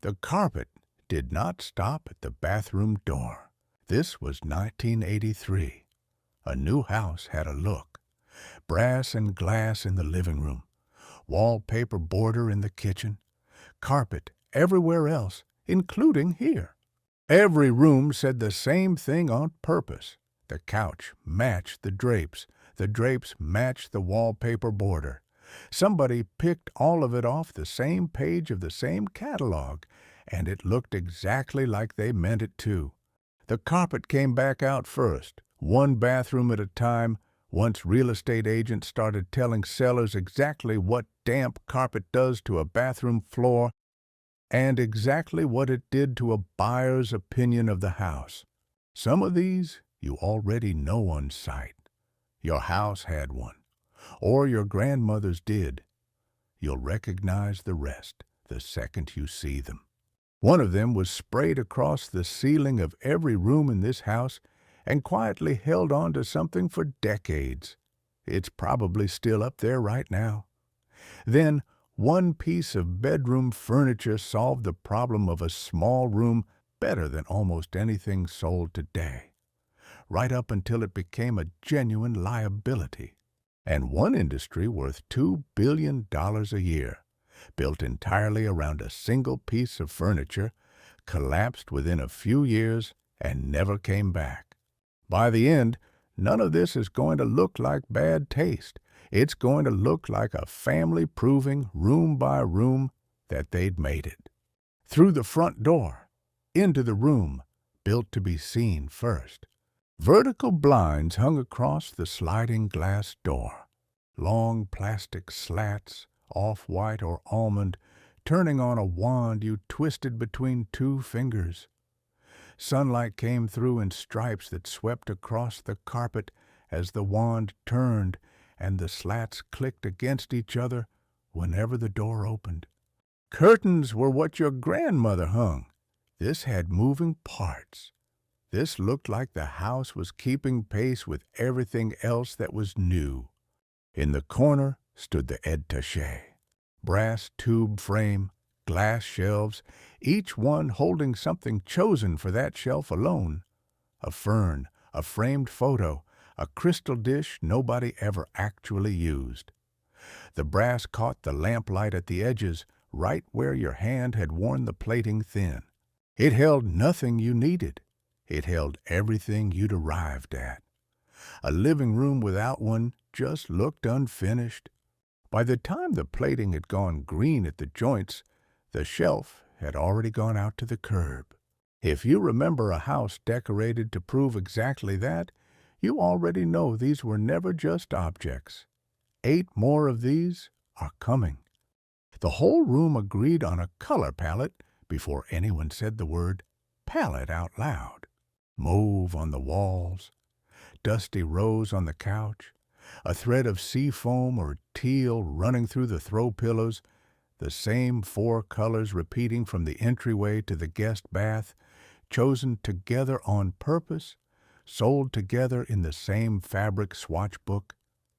The carpet did not stop at the bathroom door. This was 1983. A new house had a look. Brass and glass in the living room, wallpaper border in the kitchen, carpet everywhere else, including here. Every room said the same thing on purpose. The couch matched the drapes matched the wallpaper border. Somebody picked all of it off the same page of the same catalog, and it looked exactly like they meant it to. The carpet came back out first, one bathroom at a time, once real estate agents started telling sellers exactly what damp carpet does to a bathroom floor and exactly what it did to a buyer's opinion of the house. Some of these you already know on sight. Your house had one, or your grandmother's did. You'll recognize the rest the second you see them. One of them was sprayed across the ceiling of every room in this house and quietly held on to something for decades. It's probably still up there right now. Then, one piece of bedroom furniture solved the problem of a small room better than almost anything sold today, right up until it became a genuine liability. And one industry worth $2 billion a year, built entirely around a single piece of furniture, collapsed within a few years and never came back. By the end, none of this is going to look like bad taste. It's going to look like a family proving, room by room, that they'd made it. Through the front door, into the room, built to be seen first. Vertical blinds hung across the sliding glass door. Long plastic slats, off-white or almond, turning on a wand you twisted between two fingers. Sunlight came through in stripes that swept across the carpet as the wand turned and the slats clicked against each other whenever the door opened. Curtains were what your grandmother hung. This had moving parts. This looked like the house was keeping pace with everything else that was new. In the corner stood the étagère. Brass tube frame, glass shelves, each one holding something chosen for that shelf alone. A fern, a framed photo, a crystal dish nobody ever actually used. The brass caught the lamplight at the edges, right where your hand had worn the plating thin. It held nothing you needed. It held everything you'd arrived at. A living room without one just looked unfinished. By the time the plating had gone green at the joints, the shelf had already gone out to the curb. If you remember a house decorated to prove exactly that, you already know these were never just objects. 8 more of these are coming. The whole room agreed on a color palette before anyone said the word palette out loud. Mauve on the walls, dusty rose on the couch, a thread of seafoam or teal running through the throw pillows, the same 4 colors repeating from the entryway to the guest bath, chosen together on purpose, sold together in the same fabric swatch book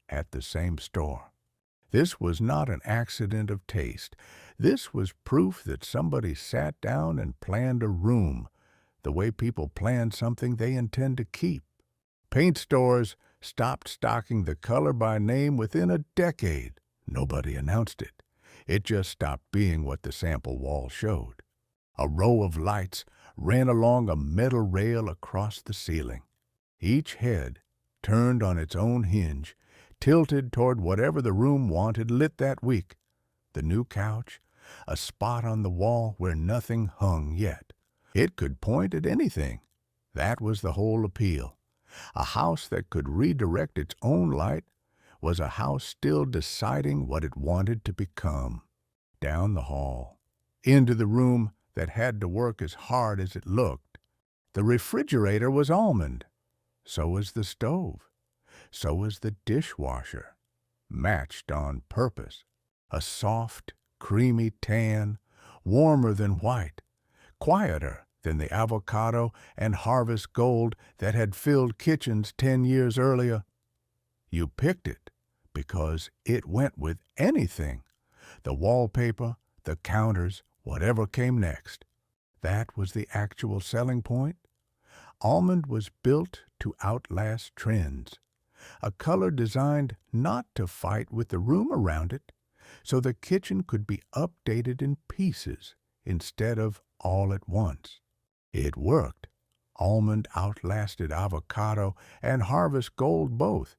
at the same store. This was not an accident of taste. This was proof that somebody sat down and planned a room, the way people plan something they intend to keep. Paint stores stopped stocking the color by name within a decade. Nobody announced it. It just stopped being what the sample wall showed. A row of lights ran along a metal rail across the ceiling. Each head, turned on its own hinge, tilted toward whatever the room wanted lit that week. The new couch, a spot on the wall where nothing hung yet. It could point at anything. That was the whole appeal. A house that could redirect its own light was a house still deciding what it wanted to become. Down the hall, into the room that had to work as hard as it looked. The refrigerator was almond. So was the stove. So was the dishwasher. Matched on purpose. A soft, creamy tan, warmer than white, quieter than the avocado and harvest gold that had filled kitchens 10 years earlier. You picked it because it went with anything. The wallpaper, the counters, whatever came next. That was the actual selling point. Almond was built to outlast trends. A color designed not to fight with the room around it, so the kitchen could be updated in pieces instead of all at once. It worked. Almond outlasted avocado and harvest gold both,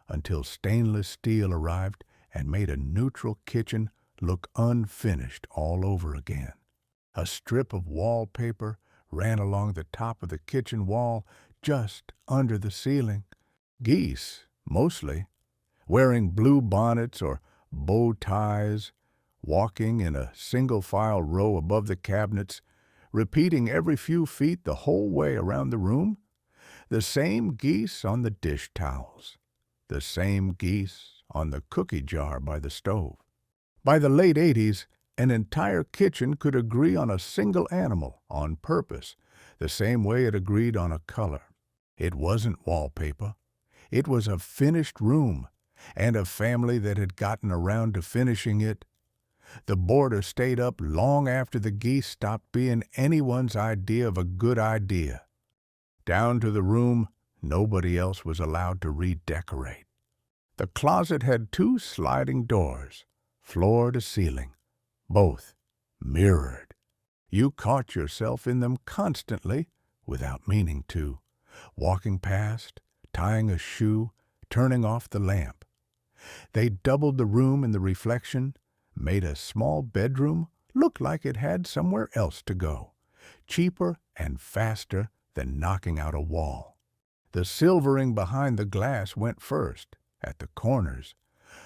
until stainless steel arrived and made a neutral kitchen look unfinished all over again. A strip of wallpaper ran along the top of the kitchen wall just under the ceiling. Geese, mostly, wearing blue bonnets or bow ties, walking in a single-file row above the cabinets, repeating every few feet the whole way around the room. The same geese on the dish towels. The same geese on the cookie jar by the stove. By the late 80s, an entire kitchen could agree on a single animal on purpose, the same way it agreed on a color. It wasn't wallpaper. It was a finished room, and a family that had gotten around to finishing it. The border stayed up long after the geese stopped being anyone's idea of a good idea. Down to the room, nobody else was allowed to redecorate. The closet had 2 sliding doors, floor to ceiling, both mirrored. You caught yourself in them constantly, without meaning to, walking past, tying a shoe, turning off the lamp. They doubled the room in the reflection, made a small bedroom look like it had somewhere else to go, cheaper and faster than knocking out a wall. The silvering behind the glass went first, at the corners,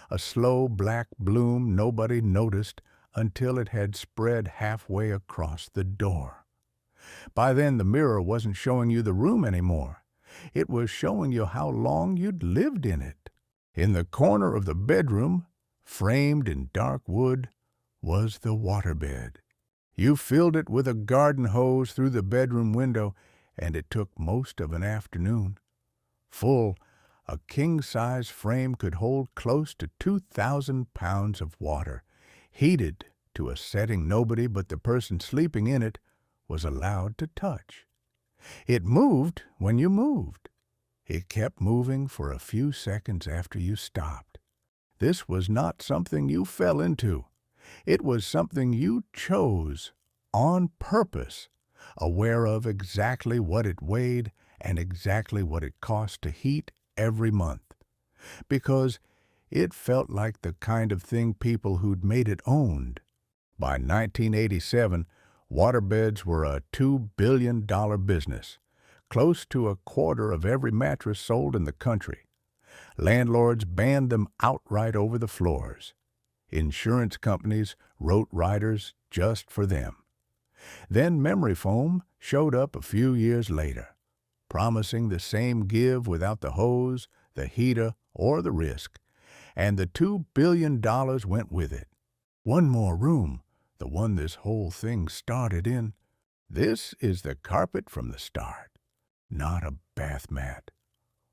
a slow black bloom nobody noticed until it had spread halfway across the door. By then the mirror wasn't showing you the room anymore. It was showing you how long you'd lived in it. In the corner of the bedroom, framed in dark wood, was the waterbed. You filled it with a garden hose through the bedroom window, and it took most of an afternoon. Full, a king-size frame could hold close to 2,000 pounds of water, heated to a setting nobody but the person sleeping in it was allowed to touch. It moved when you moved. It kept moving for a few seconds after you stopped. This was not something you fell into. It was something you chose on purpose, aware of exactly what it weighed and exactly what it cost to heat every month, because it felt like the kind of thing people who'd made it owned. By 1987, waterbeds were a $2 billion business, close to a quarter of every mattress sold in the country. Landlords banned them outright over the floors. Insurance companies wrote riders just for them. Then memory foam showed up a few years later, promising the same give without the hose, the heater, or the risk, and the $2 billion went with it. One more room, the one this whole thing started in. This is the carpet from the start, not a bath mat.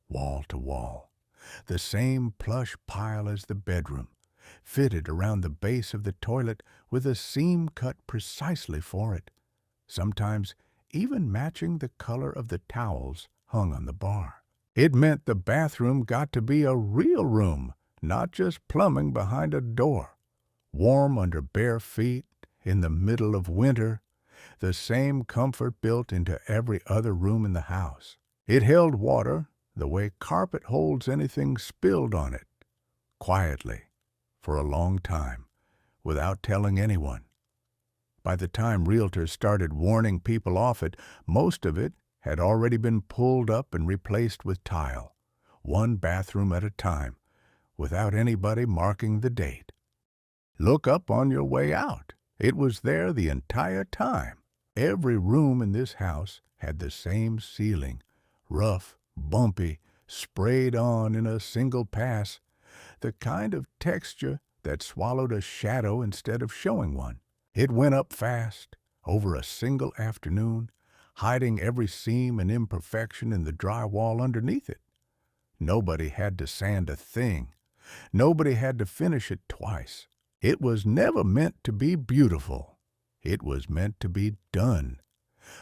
Wall to wall, the same plush pile as the bedroom, fitted around the base of the toilet with a seam cut precisely for it, sometimes even matching the color of the towels hung on the bar. It meant the bathroom got to be a real room, not just plumbing behind a door. Warm under bare feet, in the middle of winter, the same comfort built into every other room in the house. It held water the way carpet holds anything spilled on it, quietly, for a long time, without telling anyone. By the time realtors started warning people off it, most of it had already been pulled up and replaced with tile, one bathroom at a time, without anybody marking the date. Look up on your way out. It was there the entire time. Every room in this house had the same ceiling, rough, bumpy, sprayed on in a single pass, the kind of texture that swallowed a shadow instead of showing one. It went up fast, over a single afternoon, hiding every seam and imperfection in the drywall underneath it. Nobody had to sand a thing. Nobody had to finish it twice. It was never meant to be beautiful. It was meant to be done.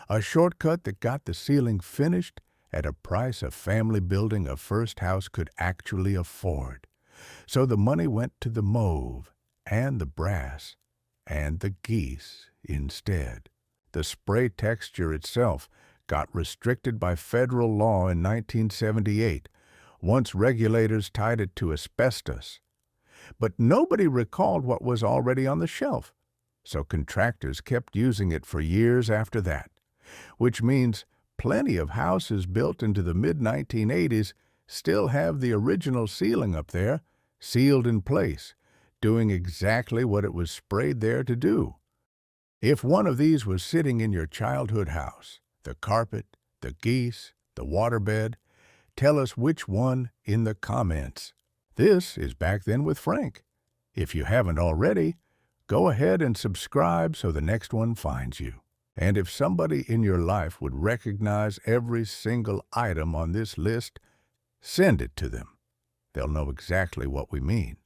A shortcut that got the ceiling finished at a price a family building a first house could actually afford. So the money went to the Mauve and the brass and the Geese instead. The spray texture itself got restricted by federal law in 1978, once regulators tied it to asbestos. But nobody recalled what was already on the shelf, so contractors kept using it for years after that, which means plenty of houses built into the mid-1980s still have the original ceiling up there, sealed in place, doing exactly what it was sprayed there to do. If one of these was sitting in your childhood house, the carpet, the geese, the waterbed, tell us which one in the comments. This is Back Then with Frank. If you haven't already, go ahead and subscribe so the next one finds you. And if somebody in your life would recognize every single item on this list, send it to them. They'll know exactly what we mean.